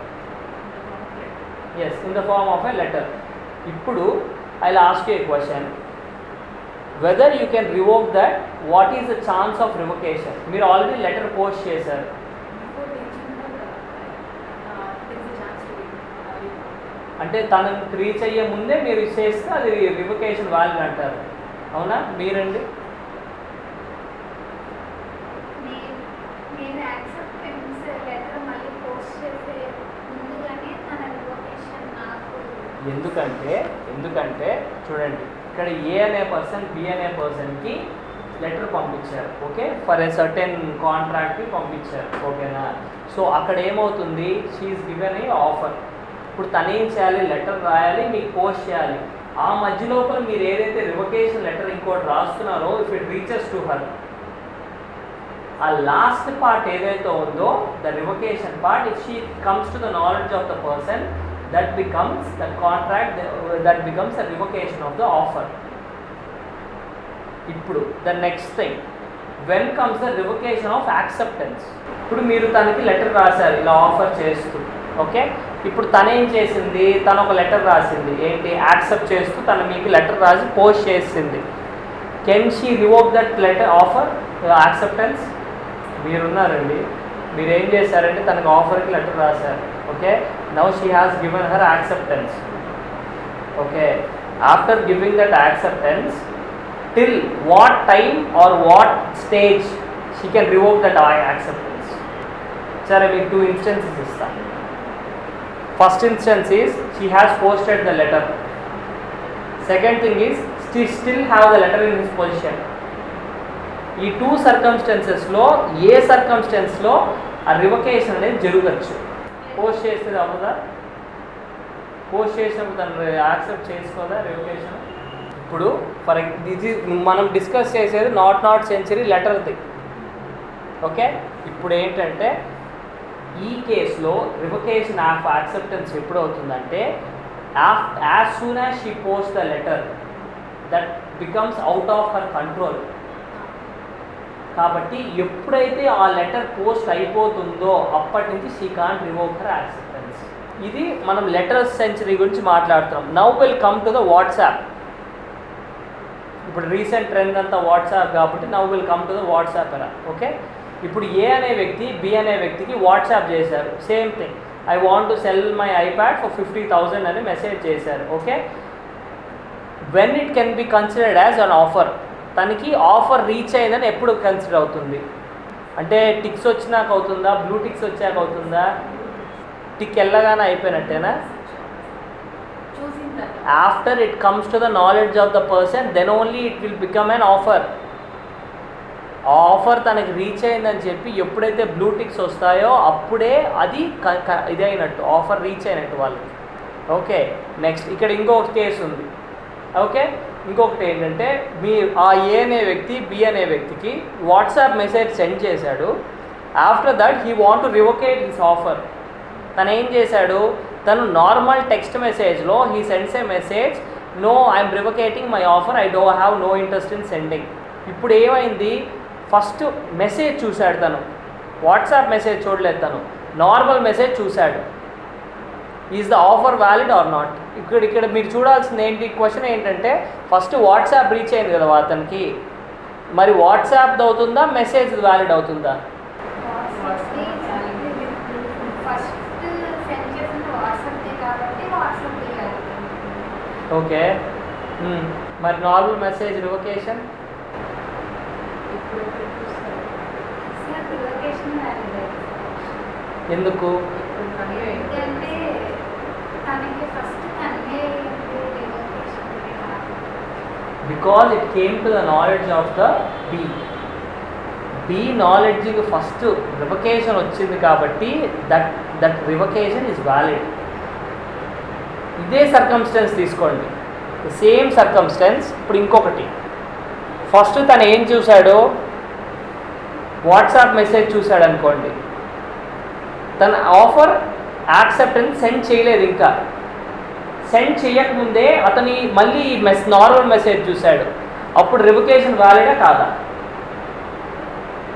Yes, in the form of a letter. ఇప్పుడు I will ask you a question, whether you can revoke that, what is the chance of revocation? మీరు already letter post చేశారు. అంటే తనను reach అయ్యే ముందే మీరు చేస్తే అది రివొకేషన్ వ్యాలిడ్ అంటారు, అవునా? మీరండి? ఎందుకంటే చూడండి, ఇక్కడ ఏ అనే పర్సన్ బి అనే పర్సన్కి లెటర్ పంపించారు. ఓకే, ఫర్ ఏ సర్టెన్ కాంట్రాక్ట్కి పంపించారు. ఓకేనా? సో అక్కడ ఏమవుతుంది, షీఈస్ గివెన్ ఏ ఆఫర్. ఇప్పుడు తనేం చేయాలి, లెటర్ రాయాలి, మీకు పోస్ట్ చేయాలి. ఆ మధ్య లోపల మీరు ఏదైతే రివొకేషన్ లెటర్ ఇంకోటి రాస్తున్నారో, if it reaches to her, ఆ లాస్ట్ పార్ట్ ఏదైతే ఉందో the revocation part, if she comes to the knowledge of the person, that becomes the contract, that becomes a revocation of the offer. ఇప్పుడు the next thing, when comes the revocation of acceptance? ఇప్పుడు మీరు తనకి letter రాశారు ఇలా offer చేస్తూ. Okay, ఇప్పుడు తనేం చేసింది, తను ఒక లెటర్ రాసింది, ఏంటి, యాక్సెప్ట్ చేస్తూ తను మీకు లెటర్ రాసి పోస్ట్ చేసింది. Can she revoke that letter offer acceptance? మీరున్నారండి, మీరేం చేశారంటే తనకు ఆఫర్కి లెటర్ రాశారు. Okay, now she has given her acceptance. Okay, after giving that acceptance, till what time or what stage she can revoke that acceptance? Sir, I will two instances istha. First instance is she has posted the letter. Second thing is she still have the letter in his possession. ఈ two సర్కమ్స్టెన్సెస్లో ఏ సర్కమ్స్టెన్స్లో ఆ revocation అనేది జరగచ్చు? Post చేస్తే అవ్వదా? Post చేసినప్పుడు తను accept చేసుకోదా revocation? ఇప్పుడు for ఇది మనం డిస్కస్ చేసేది నాట్ సెంచరీ లెటర్ది. ఓకే, ఇప్పుడు ఏంటంటే ఈ కేసులో రివొకేషన్ ఆఫ్ యాక్సెప్టెన్స్ ఎప్పుడు అవుతుందంటే as soon as she post the letter, that becomes out of her control. కాబట్టి ఎప్పుడైతే ఆ లెటర్ పోస్ట్ అయిపోతుందో అప్పటి నుంచి she can't revoke her acceptance. ఇది మనం లెటర్ సెంచరీ గురించి మాట్లాడుతున్నాం. Now will come to the WhatsApp. ఇప్పుడు రీసెంట్ ట్రెండ్ అంతా వాట్సాప్ కాబట్టి now will come to the WhatsApp ఎరా. ఓకే, ఇప్పుడు ఏ అనే వ్యక్తి బి అనే వ్యక్తికి వాట్సాప్ చేశారు, same thing. I want to cell my iPad for 50,000 అని మెసేజ్ చేశారు. Okay, when it can B considered as an offer, తనకి ఆఫర్ రీచ్ అయిందని ఎప్పుడు కన్సిడర్ అవుతుంది అంటే టిక్స్ వచ్చినాక అవుతుందా, బ్లూ టిక్స్ వచ్చాక అవుతుందా, టిక్ వెళ్ళగానే అయిపోయినట్టేనా? After it comes to the knowledge of the person then only it will become an offer. Offer తనకి రీచ్ అయిందని చెప్పి ఎప్పుడైతే బ్లూ టిక్స్ వస్తాయో అప్పుడే అది ఇది అయినట్టు, ఆఫర్ రీచ్ అయినట్టు వాళ్ళకి. ఓకే, నెక్స్ట్ ఇక్కడ ఇంకొక కేసు ఉంది. ఓకే, ఇంకొకటి ఏంటంటే ఆ ఏ అనే వ్యక్తి బి అనే వ్యక్తికి వాట్సాప్ మెసేజ్ సెండ్ చేశాడు. After that he want to revocate his offer. తను ఏం చేశాడు, తను నార్మల్ టెక్స్ట్ మెసేజ్లో he sends a message, no I'm revocating my offer, I don't have no interest in sending. ఇప్పుడు ఏమైంది, ఫస్ట్ మెసేజ్ చూశాడు తను, వాట్సాప్ మెసేజ్ చూడలేదు, తను నార్మల్ మెసేజ్ చూశాడు. Is the offer valid or not? ఇక్కడ మీరు చూడాల్సింది ఏంటి, క్వశ్చన్ ఏంటంటే ఫస్ట్ వాట్సాప్ రీచ్ అయింది కదా అతనికి, మరి వాట్సాప్ అవుతుందా మెసేజ్ వ్యాలిడ్ అవుతుందా? ఓకే, మరి నార్మల్ మెసేజ్ రివోకేషన్ ఎందుకు? Because it came to the knowledge of the B నాలెడ్జ్కి ఫస్ట్ రివకేషన్ వచ్చింది కాబట్టి దట్ రివకేషన్ ఈజ్ వ్యాలిడ్. ఇదే సర్కమ్స్టెన్స్ తీసుకోండి, సేమ్ సర్కమ్స్టెన్స్. ఇప్పుడు ఇంకొకటి, ఫస్ట్ తను ఏం చూశాడో వాట్సాప్ మెసేజ్ చూశాడు అనుకోండి, తన ఆఫర్ యాక్సెప్టెన్స్ సెండ్ చేయలేదు, ఇంకా సెండ్ చేయకముందే అతని మళ్ళీ నార్మల్ మెసేజ్ చూశాడు, అప్పుడు రివకేషన్ వ్యాలిడా కాదా?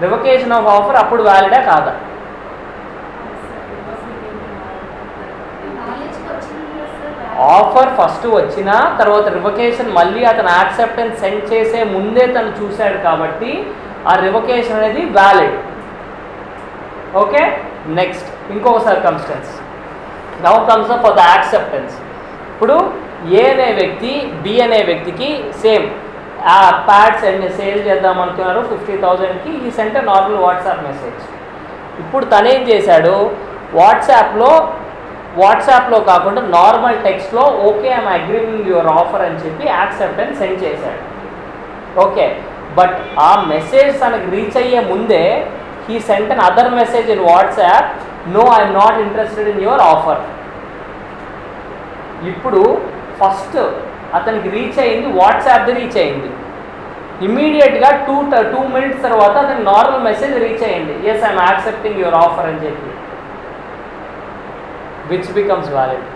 రివకేషన్ ఆఫ్ ఆఫర్ అప్పుడు వ్యాలిడా కాదా? ఆఫర్ ఫస్ట్ వచ్చిన తర్వాత రివకేషన్ మళ్ళీ అతను యాక్సెప్టెన్స్ సెండ్ చేసే ముందే తను చూశాడు కాబట్టి ఆ రివకేషన్ అనేది వ్యాలిడ్. ఓకే, నెక్స్ట్ ఇంకొక circumstance. Now comes up for the acceptance. ఇప్పుడు ఏ అనే వ్యక్తి బి అనే వ్యక్తికి సేమ్ ఆ ప్యాడ్ సేల్ చేద్దాం అనుకున్నారు 50,000కి, ఈ సెంట్ నార్మల్ వాట్సాప్ మెసేజ్. ఇప్పుడు తనేం చేశాడు, వాట్సాప్లో కాకుండా నార్మల్ టెక్స్ట్లో okay I'm agreeing your offer అని చెప్పి యాక్సెప్టెన్స్ సెండ్ చేశాడు. ఓకే, బట్ ఆ మెసేజ్ తనకు రీచ్ అయ్యే ముందే he sent an other message in WhatsApp, no I'm not interested in your offer. ఇప్పుడు ఫస్ట్ అతనికి రీచ్ అయింది, వాట్సాప్ది రీచ్ అయింది. ఇమ్మీడియట్గా 2 minutes తర్వాత అతనికి నార్మల్ మెసేజ్ రీచ్ అయ్యింది, yes I'm accepting your offer అని చెప్పి. Which becomes valid?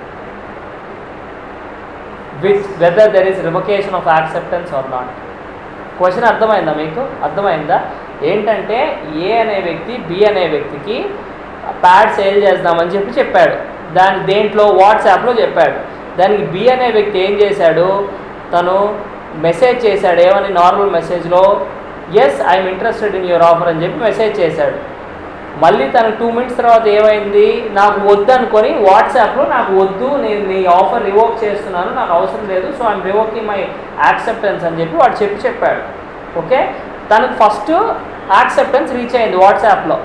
whether there is revocation of acceptance or not. Question అర్థమైందా మీకు? అర్థమైందా? ఏంటంటే ఏ అనే వ్యక్తి బి అనే వ్యక్తికి ప్యాడ్ సేల్ చేద్దామని చెప్పాడు, దేంట్లో వాట్సాప్లో చెప్పాడు. దానికి బి అనే వ్యక్తి ఏం చేశాడు, తను మెసేజ్ చేశాడు, ఏమని నార్మల్ మెసేజ్లో yes I'm interested in your offer అని చెప్పి మెసేజ్ చేశాడు. మళ్ళీ తను 2 minutes తర్వాత ఏమైంది, నాకు వద్దు అనుకొని వాట్సాప్లో నాకు వద్దు, నేను నీ ఆఫర్ రివోక్ చేస్తున్నాను, నాకు అవసరం లేదు, so I'm revoking my acceptance అని చెప్పి వాడు చెప్పాడు. ఓకే, తనకు ఫస్ట్ యాక్సెప్టెన్స్ రీచ్ అయింది, వాట్సాప్లో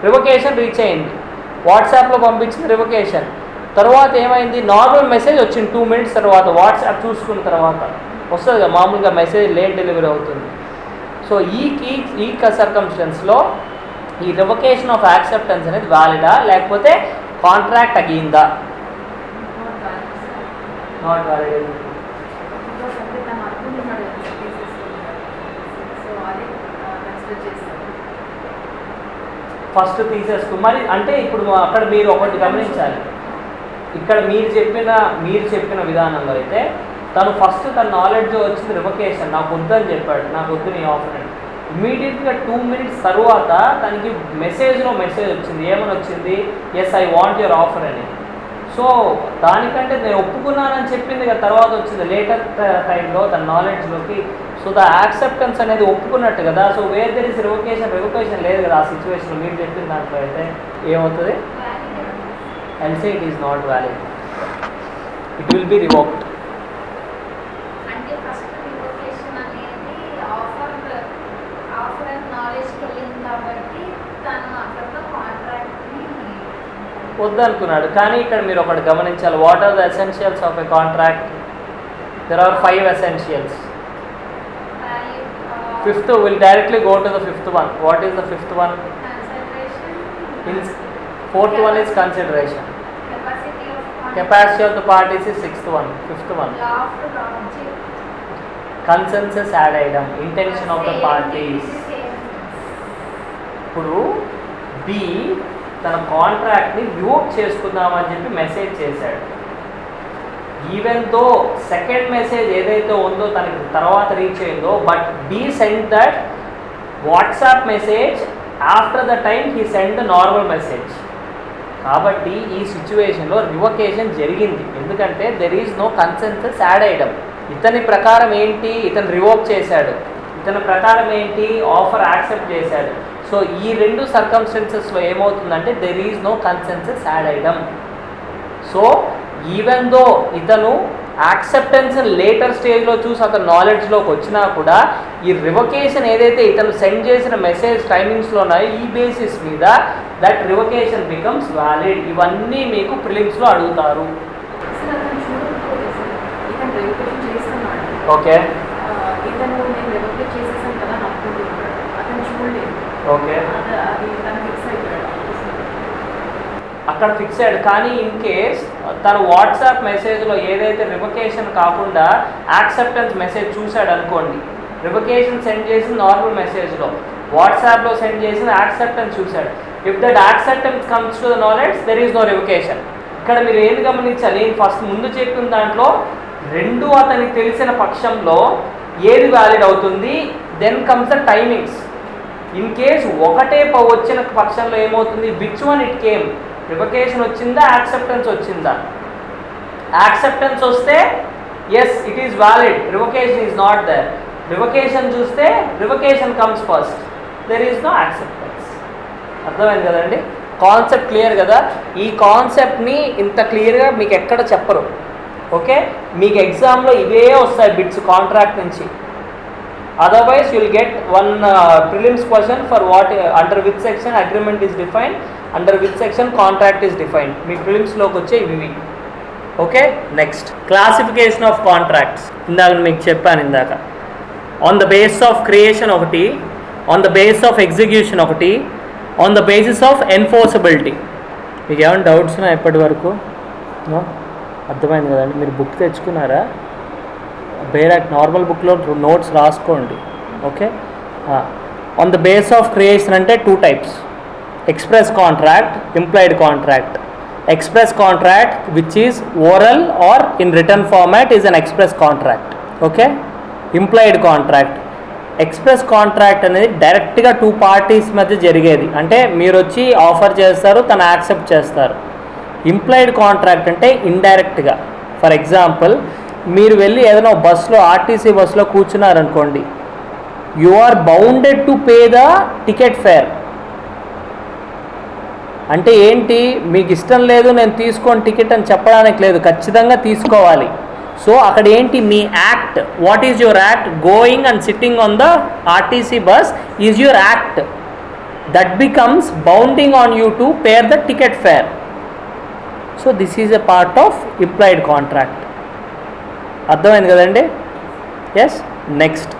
రివోకేషన్ రీచ్ అయింది, వాట్సాప్లో పంపించింది రివోకేషన్. తర్వాత ఏమైంది, నార్మల్ మెసేజ్ వచ్చింది 2 minutes తర్వాత, వాట్సాప్ చూసుకున్న తర్వాత వస్తుంది కదా, మామూలుగా మెసేజ్ లేట్ డెలివరీ అవుతుంది. సో ఈ సర్కమ్స్టెన్స్లో ఈ రివకేషన్ ఆఫ్ యాక్సెప్టెన్స్ అనేది వ్యాలిడా లేకపోతే కాంట్రాక్ట్ అయ్యిందా? Not valid. ఫస్ట్ తీసేసుకో మరి, అంటే ఇప్పుడు అక్కడ మీరు ఒకటి గమనించాలి, ఇక్కడ మీరు చెప్పిన విధానంలో అయితే తను ఫస్ట్ తన నాలెడ్జ్ వచ్చింది రివకేషన్, నాకు వద్దని చెప్పాడు, నాకు వద్దు నీ ఆఫర్ అని. ఇమ్మీడియట్గా 2 minutes తర్వాత తనకి మెసేజ్ వచ్చింది, ఏమని వచ్చింది, yes I want your offer అని. సో దానికంటే నేను ఒప్పుకున్నానని చెప్పింది కదా, తర్వాత వచ్చింది లేటర్ టైంలో తన నాలెడ్జ్లోకి. సో ద యాక్సెప్టెన్స్ అనేది ఒప్పుకున్నట్టు కదా. సో వేర్ దెర్ ఇస్ రివకేషన్ లేదు కదా ఆ సిచ్యువేషన్లో, మీరు చెప్పిన దాంట్లో అయితే ఏమవుతుంది? and say it is not valid. It will be revoked. అంటే ఫస్ట్ రివోకేషన్ అనేది ఆఫర్ అండ్ నాలెడ్జ్కి వెళ్ళింది కాబట్టి తను అక్కడతో కాంట్రాక్ట్ని వద్దనుకున్నాడు. కానీ ఇక్కడ మీరు ఒకటి గమనించాలి. What are the essentials of a contract? There are 5 essentials. Fifth, we'll directly go to the fifth one. What is the fifth one? Fourth one is consideration. Capacity of the parties is sixth one. Fifth one. Consensus ad item. Intention of the parties. ఇప్పుడు B తన కాంట్రాక్ట్ని revoke చేసుకుందామని చెప్పి message చేశాడు. Even though second message ఏదైతే ఉందో తనకి తర్వాత reach అయిందో, but be send that WhatsApp message after the time he send the normal message. కాబట్టి ఈ సిచ్యువేషన్లో రివోకేషన్ జరిగింది. ఎందుకంటే there is no consensus ad idem. ఇతని ప్రకారం ఏంటి, ఇతను రివోక్ చేశాడు. ఇతని ప్రకారం ఏంటి, ఆఫర్ యాక్సెప్ట్ చేశాడు. సో ఈ రెండు సర్కమ్స్టెన్సెస్లో ఏమవుతుందంటే there is no consensus ad idem. So even though ఇతను యాక్సెప్టెన్స్ లేటర్ స్టేజ్లో చూసి అతను నాలెడ్జ్లోకి వచ్చినా కూడా ఈ రివొకేషన్ ఏదైతే ఇతను సెండ్ చేసిన మెసేజ్ టైమింగ్స్లో ఉన్నాయో ఈ బేసిస్ మీద దట్ రివొకేషన్ బికమ్స్ వ్యాలిడ్. ఇవన్నీ మీకు ప్రిలిమ్స్లో అడుగుతారు. ఓకే ఓకే అక్కడ ఫిక్స్ అయ్యాడు. కానీ ఇన్ కేస్ తను వాట్సాప్ మెసేజ్లో ఏదైతే రివొకేషన్ కాకుండా యాక్సెప్టెన్స్ మెసేజ్ చూశాడు అనుకోండి, రివొకేషన్ సెండ్ చేసిన నార్మల్ మెసేజ్లో వాట్సాప్లో సెండ్ చేసిన యాక్సెప్టెన్స్ చూశాడు. If that acceptance comes to the knowledge there is no revocation. ఇక్కడ మీరు ఏది గమనించాలి, నేను ఫస్ట్ ముందు చెప్పిన దాంట్లో రెండు అతనికి తెలిసిన పక్షంలో ఏది వ్యాలిడ్ అవుతుంది, then comes the timings. In case ఒకటే వచ్చిన పక్షంలో ఏమవుతుంది, which one it came, revocation వచ్చిందా యాక్సెప్టెన్స్ వచ్చిందా? యాక్సెప్టెన్స్ వస్తే yes it is valid, revocation is not there. Revocation చూస్తే revocation comes first, there is no acceptance. అర్థమైంది కదండి? కాన్సెప్ట్ క్లియర్ కదా? ఈ కాన్సెప్ట్ని ఇంత క్లియర్గా మీకు ఎక్కడ చెప్పరు. ఓకే, మీకు ఎగ్జామ్లో ఇవే వస్తాయి బిట్స్ కాంట్రాక్ట్ నుంచి. Otherwise you will get one prelims question for what under which section agreement is defined, under which section contract is defined. మీ prelims లోకి వచ్చే ఇవి. Okay, next classification of contracts. ఇందాక మీకు చెప్పాను ఇందాక, on the basis of creation ఒకటి, on the basis of execution ఒకటి, on the basis of enforceability. మీకు ఏమైనా డౌట్స్ ఉన్నాయి ఇప్పటి వరకు? అర్థమైంది కదండి? మీరు బుక్ తెచ్చుకున్నారా? వేరే నార్మల్ బుక్లో నోట్స్ రాసుకోండి. Okay, on the base of creation అంటే 2 types, express contract, implied contract. Express contract which is oral or in written format is an express contract. Okay, implied contract. Express contract అనేది డైరెక్ట్గా 2 parties మధ్య జరిగేది, అంటే మీరు వచ్చి offer చేస్తారు, తను యాక్సెప్ట్ చేస్తారు. ఇంప్లాయిడ్ కాంట్రాక్ట్ అంటే ఇండైరెక్ట్గా. ఫర్ ఎగ్జాంపుల్, మీరు వెళ్ళి ఏదైనా బస్సులో ఆర్టీసీ బస్సులో కూర్చున్నారనుకోండి, you are bounded to pay the ticket fare. అంటే ఏంటి, మీకు ఇష్టం లేదు నేను తీసుకోని టికెట్ అని చెప్పడానికి లేదు, ఖచ్చితంగా తీసుకోవాలి. సో అక్కడ ఏంటి, మీ act, what is your act? Going and sitting on the RTC bus is your act. That becomes bounding on you to pay the ticket fare. So this is a part of implied contract. అర్థమైంది కదండి? Yes. Next,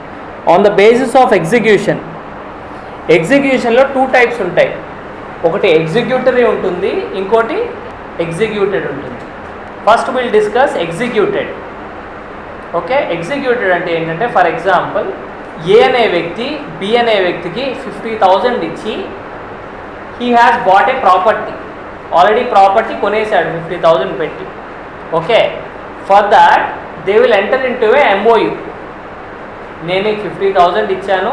on the basis of execution. ఎగ్జిక్యూషన్లో 2 types ఉంటాయి. ఒకటి executory ఉంటుంది, ఇంకోటి executed ఉంటుంది. First will discuss executed. Okay, executed అంటే ఏంటంటే, ఫర్ ఎగ్జాంపుల్ ఏ అనే వ్యక్తి బి అనే వ్యక్తికి 50,000 ఇచ్చి he has bought a property, already property కొనేసాడు 50,000 పెట్టి. Okay, for that they will enter into a MOU. నేను నీకు 50,000 ఇచ్చాను,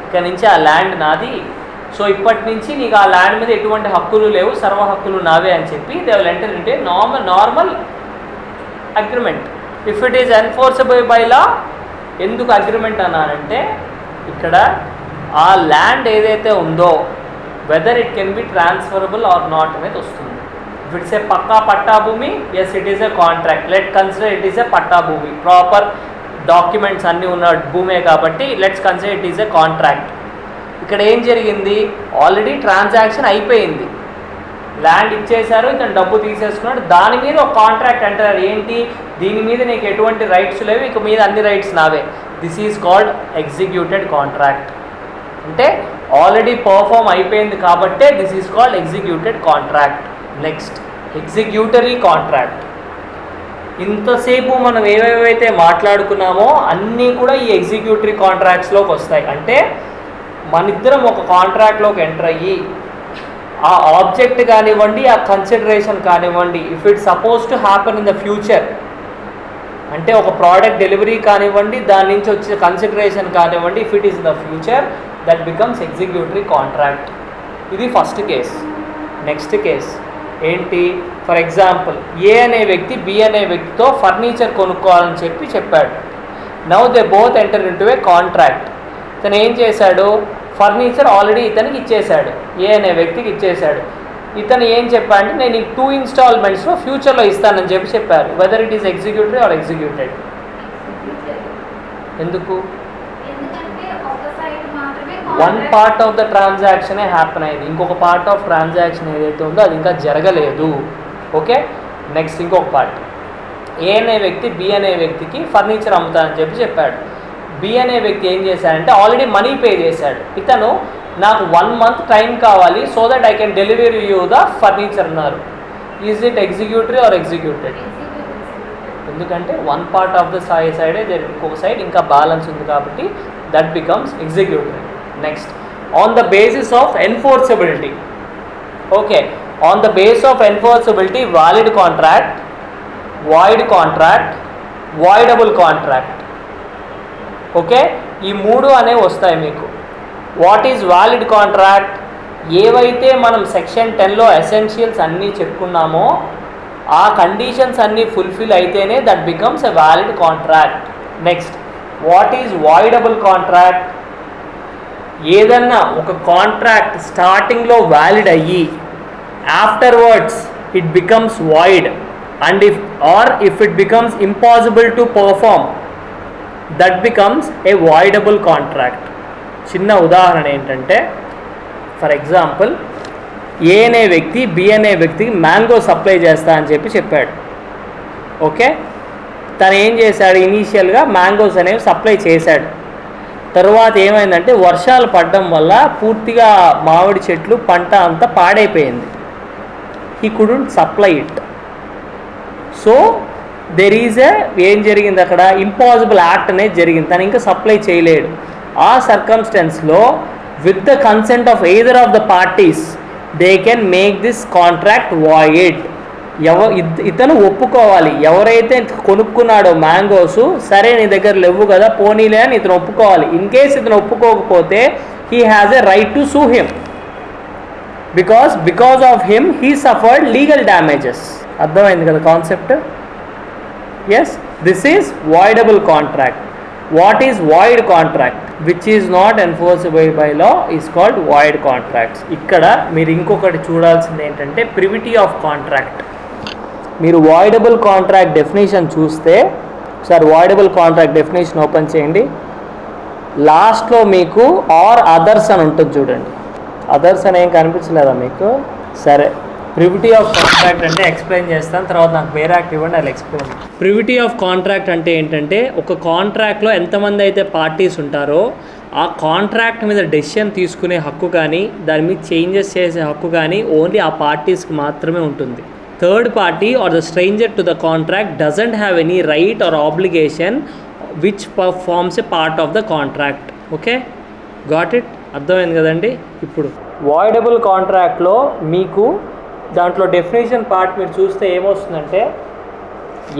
ఇక నుంచి ఆ ల్యాండ్ నాది, సో ఇప్పటి నుంచి నీకు ఆ ల్యాండ్ మీద ఎటువంటి హక్కులు లేవు, సర్వ హక్కులు నావే అని చెప్పి they will enter into a normal agreement. If it is enforceable by law. ఎందుకు అగ్రిమెంట్ అన్నానంటే, ఇక్కడ ఆ ల్యాండ్ ఏదైతే ఉందో whether it can be transferable or not అనేది వస్తుంది. If it's a pakka patta bhumi, yes, it is a contract. Let's consider it is a patta bhumi. Proper documents అన్నీ ఉన్న భూమే కాబట్టి let's consider it is a contract. ఇక్కడ ఏం జరిగింది, already transaction అయిపోయింది, ల్యాండ్ ఇచ్చేశారు, ఇతను డబ్బు తీసేసుకున్నాడు, దాని మీద ఒక కాంట్రాక్ట్ అంటారు. ఏంటి, దీని మీద నీకు ఎటువంటి రైట్స్ లేవు, ఇక మీద అన్ని రైట్స్ నావే. This is called executed contract. అంటే ఆల్రెడీ పర్ఫామ్ అయిపోయింది కాబట్టే this is called executed contract. Next executory contract. ఇంతసేపు మనం ఏవేవైతే మాట్లాడుకున్నామో అన్నీ కూడా ఈ ఎగ్జిక్యూటరీ కాంట్రాక్ట్స్లోకి వస్తాయి. అంటే మనిద్దరం ఒక కాంట్రాక్ట్లోకి ఎంటర్ అయ్యి ఆ ఆబ్జెక్ట్ కానివ్వండి, ఆ కన్సిడరేషన్ కానివ్వండి, if it suppose to happen in the future, అంటే ఒక ప్రోడక్ట్ డెలివరీ కానివ్వండి, దాని నుంచి వచ్చే కన్సిడరేషన్ కానివ్వండి, if it is in the future, that becomes executory contract. ఇది ఫస్ట్ కేస్. నెక్స్ట్ కేస్ ఏంటి, ఫర్ ఎగ్జాంపుల్ ఏ అనే వ్యక్తి బి అనే వ్యక్తితో ఫర్నిచర్ కొనుక్కోవాలని చెప్పాడు. Now they both enter into a contract. ఇతను ఏం చేశాడు, ఫర్నిచర్ ఆల్రెడీ ఇతనికి ఇచ్చేశాడు, ఏ అనే వ్యక్తికి ఇచ్చేశాడు. ఇతను ఏం చెప్పాడంటే నేను ఈ 2 ఇన్స్టాల్మెంట్స్లో ఫ్యూచర్లో ఇస్తానని చెప్పారు. Whether it is executory or executed. ఎందుకు, వన్ పార్ట్ ఆఫ్ ద ట్రాన్సాక్షనే హ్యాపన్ అయింది, ఇంకొక పార్ట్ ఆఫ్ ట్రాన్సాక్షన్ ఏదైతే ఉందో అది ఇంకా జరగలేదు. ఓకే, నెక్స్ట్ ఇంకొక పార్ట్, ఏ అనే వ్యక్తి బి అనే వ్యక్తికి ఫర్నిచర్ అమ్ముతానని చెప్పాడు. బి అనే వ్యక్తి ఏం చేశాడంటే ఆల్రెడీ మనీ పే చేశాడు. ఇతను నాకు 1 month టైం కావాలి so that I can delivery you the furniture అన్నారు. Is it executory or executed? ఎందుకంటే వన్ పార్ట్ ఆఫ్ ద సైడే ఇంకొక సైడ్ ఇంకా బ్యాలెన్స్ ఉంది కాబట్టి that becomes executory. Next, on the basis of enforceability. Okay, on the base of enforceability valid contract, void contract, voidable contract. Okay, ఈ 3 అనేవి వస్తాయి మీకు. What is valid contract? ఏవైతే మనం సెక్షన్ 10లో ఎసెన్షియల్స్ అన్నీ చెప్పుకున్నామో ఆ కండిషన్స్ అన్నీ ఫుల్ఫిల్ అయితేనే that becomes a valid contract. Next, what is voidable contract? ఏదన్నా ఒక కాంట్రాక్ట్ స్టార్టింగ్లో వ్యాలిడ్ అయ్యి afterwards it becomes void and if it becomes impossible to perform that becomes A voidable contract. చిన్న ఉదాహరణ ఏంటంటే, ఫర్ ఎగ్జాంపుల్ ఏ అనే వ్యక్తి B అనే వ్యక్తికి మ్యాంగో సప్లై చేస్తా అని చెప్పాడు. ఓకే, తను ఏం చేశాడు, ఇనీషియల్గా మ్యాంగోస్ అనేవి సప్లై చేశాడు. తర్వాత ఏమైందంటే వర్షాలు పడడం వల్ల పూర్తిగా మామిడి చెట్లు పంట అంతా పాడైపోయింది. He couldn't supply it. So there is ఏం జరిగింది అక్కడ, ఇంపాసిబుల్ యాక్ట్ అనేది జరిగింది, తను ఇంకా సప్లై చేయలేడు. ఆ సర్కమ్స్టెన్స్లో with the consent of either of the parties they can make this contract void. ఇతను ఒప్పుకోవాలి, ఎవరైతే కొనుక్కున్నాడో మ్యాంగోస్, సరే నీ దగ్గర లేవు కదా పోనీలే అని ఇతను ఒప్పుకోవాలి. ఇన్ కేస్ ఇతను ఒప్పుకోకపోతే he has a right to sue him because of him he suffered legal damages. అర్థమైంది కదా concept? Yes, this is voidable contract. What is void contract? Which is not enforceable by law is called void contracts. ఇక్కడ మీరు ఇంకొకటి చూడాల్సింది ఏంటంటే privity of contract. మీరు voidable contract definition చూస్తే, ఒకసారి వాయిడబుల్ కాంట్రాక్ట్ డెఫినేషన్ ఓపెన్ చేయండి. లాస్ట్లో మీకు ఆర్ అదర్స్ అని ఉంటుంది చూడండి. అదర్స్ అని ఏం కనిపించలేదా మీకు? సరే, ప్రివిటీ ఆఫ్ కాంట్రాక్ట్ అంటే ఎక్స్ప్లెయిన్ చేస్తాను, తర్వాత నాకు వేరే యాక్ట్ ఇవ్వండి, అది ఎక్స్ప్లెయిన్. ప్రివిటీ ఆఫ్ కాంట్రాక్ట్ అంటే ఏంటంటే ఒక కాంట్రాక్ట్లో ఎంతమంది అయితే పార్టీస్ ఉంటారో ఆ కాంట్రాక్ట్ మీద డెసిషన్ తీసుకునే హక్కు కానీ దాని మీద చేంజెస్ చేసే హక్కు కానీ ఓన్లీ ఆ పార్టీస్కి మాత్రమే ఉంటుంది. Third party or the stranger to the contract doesn't have any right or obligation which forms a part of the contract. Okay, got it? అర్థమైంది కదండి. ఇప్పుడు వాయిడబుల్ కాంట్రాక్ట్లో మీకు దాంట్లో డెఫినేషన్ పార్ట్ మీరు చూస్తే ఏమొస్తుందంటే,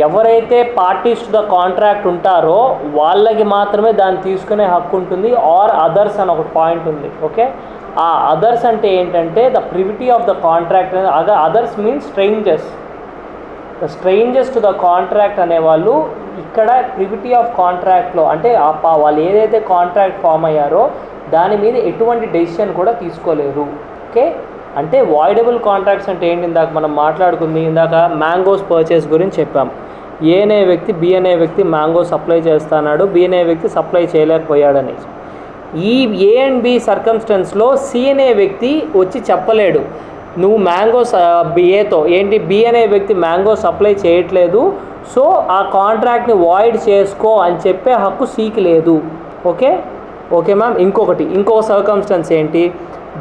ఎవరైతే పార్టీస్ టు ద కాంట్రాక్ట్ ఉంటారో వాళ్ళకి మాత్రమే దాన్ని తీసుకునే హక్కు ఉంటుంది. ఆర్ అదర్స్ అని ఒక పాయింట్ ఉంది. ఓకే, ఆ అదర్స్ అంటే ఏంటంటే the privity of the contract. Others means strangers. The strangers to the contract అనేవాళ్ళు ఇక్కడ ప్రివిటీ ఆఫ్ కాంట్రాక్ట్లో అంటే వాళ్ళు ఏదైతే కాంట్రాక్ట్ ఫామ్ అయ్యారో దాని మీద ఎటువంటి డెసిషన్ కూడా తీసుకోలేరు. ఓకే, అంటే వాయిడబుల్ కాంట్రాక్ట్స్ అంటే ఏంటి, ఇందాక మనం మాట్లాడుకుంది, ఇందాక మ్యాంగోస్ పర్చేస్ గురించి చెప్పాం. ఏ అనే వ్యక్తి బి అనే వ్యక్తి మ్యాంగో సప్లై చేస్తున్నాడు, బి అనే వ్యక్తి సప్లై చేయలేకపోయాడని. ఈ ఏ అండ్ బి సర్కమ్స్టెన్స్లో సి అనే వ్యక్తి వచ్చి చెప్పలేడు నువ్వు మ్యాంగోస్ ఏతో ఏంటి బి అనే వ్యక్తి మ్యాంగో సప్లై చేయట్లేదు, సో ఆ కాంట్రాక్ట్ని వాయిడ్ చేసుకో అని చెప్పే హక్కు సికి లేదు. Okay okay ma'am. ఇంకో సర్కమ్స్టెన్స్ ఏంటి,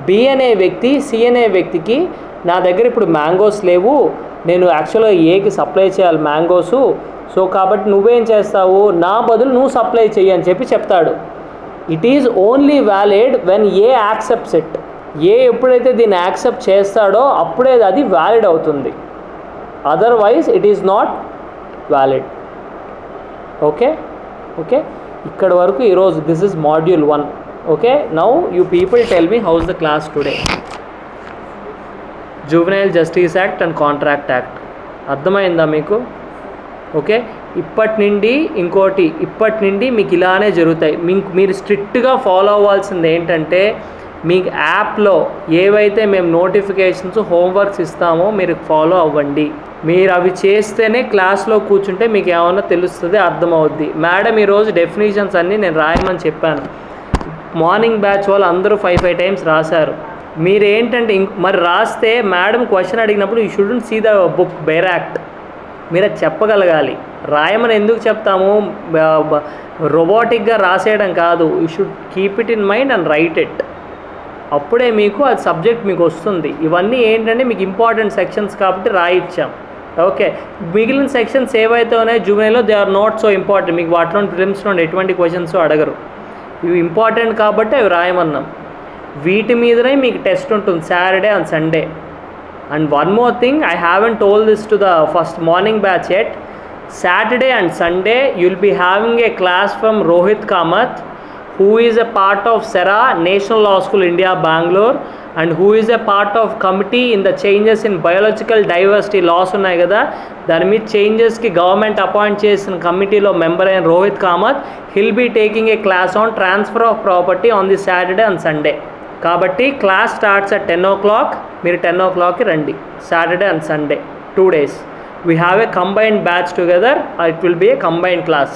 బి అనే వ్యక్తి సి అనే వ్యక్తికి నా దగ్గర ఇప్పుడు మ్యాంగోస్ లేవు, నేను యాక్చువల్గా ఏకి సప్లై చేయాలి మ్యాంగోసు, సో కాబట్టి నువ్వేం చేస్తావు, నా బదులు నువ్వు సప్లై చెయ్యి అని చెప్పి చెప్తాడు. It is only valid when A accepts it. A ఎప్పుడైతే దీన్ని యాక్సెప్ట్ చేస్తాడో అప్పుడే అది వ్యాలిడ్ అవుతుంది, otherwise it is not valid. Okay okay, ఇక్కడ వరకు ఈరోజు this is module 1. Okay, now you people tell me how's the class today. Juvenile justice act and contract act అర్థమైందా మీకు? ఓకే, ఇప్పటి నుండి మీకు ఇలానే జరుగుతాయి. మీరు స్ట్రిక్ట్గా ఫాలో అవ్వాల్సింది ఏంటంటే, మీకు యాప్లో ఏవైతే మేము నోటిఫికేషన్స్ హోంవర్క్స్ ఇస్తామో మీరు ఫాలో అవ్వండి. మీరు అవి చేస్తేనే క్లాస్లో కూర్చుంటే మీకు ఏమన్నా తెలుస్తుంది, అర్థమవుద్ది. మేడం ఈరోజు డెఫినేషన్స్ అన్నీ నేను రాయమని చెప్పాను. మార్నింగ్ బ్యాచ్ వాళ్ళు అందరూ 5 టైమ్స్ రాశారు. మీరు ఏంటంటే మరి రాస్తే మేడం క్వశ్చన్ అడిగినప్పుడు you shouldn't see the book by rote, మీరు అది చెప్పగలగాలి. రాయమని ఎందుకు చెప్తాము, రోబోటిక్గా రాసేయడం కాదు. You should keep it in mind and write it. అప్పుడే మీకు అది సబ్జెక్ట్ మీకు వస్తుంది. ఇవన్నీ ఏంటంటే మీకు ఇంపార్టెంట్ సెక్షన్స్ కాబట్టి రాయిచ్చాం. ఓకే, మిగిలిన సెక్షన్స్ ఏవైతే ఉన్నాయో జూనియర్లో they are not so important. మీకు వాటిలో ఫిలిమ్స్లో ఎటువంటి క్వశ్చన్స్ అడగరు. ఇవి ఇంపార్టెంట్ కాబట్టి అవి రాయమన్నాం. వీటి మీదనే మీకు టెస్ట్ ఉంటుంది Saturday and Sunday. And one more thing, I haven't told this to the first morning batch yet. Saturday and Sunday you'll be having a class from Rohit Kamath, who is a part of SERA, National Law School India, Bangalore, and who is a part of committee in the changes in biological diversity laws ఉన్నాయి కదా, దాని మీద చేంజెస్కి government appoint చేసిన కమిటీలో member అయిన Rohit Kamath, he'll be taking a class on transfer of property on the Saturday and Sunday. కాబట్టి class starts at 10 o'clock. మీరు 10 o'clockకి రండి, Saturday and Sunday 2 days. We have a combined batch together. It will be a combined class.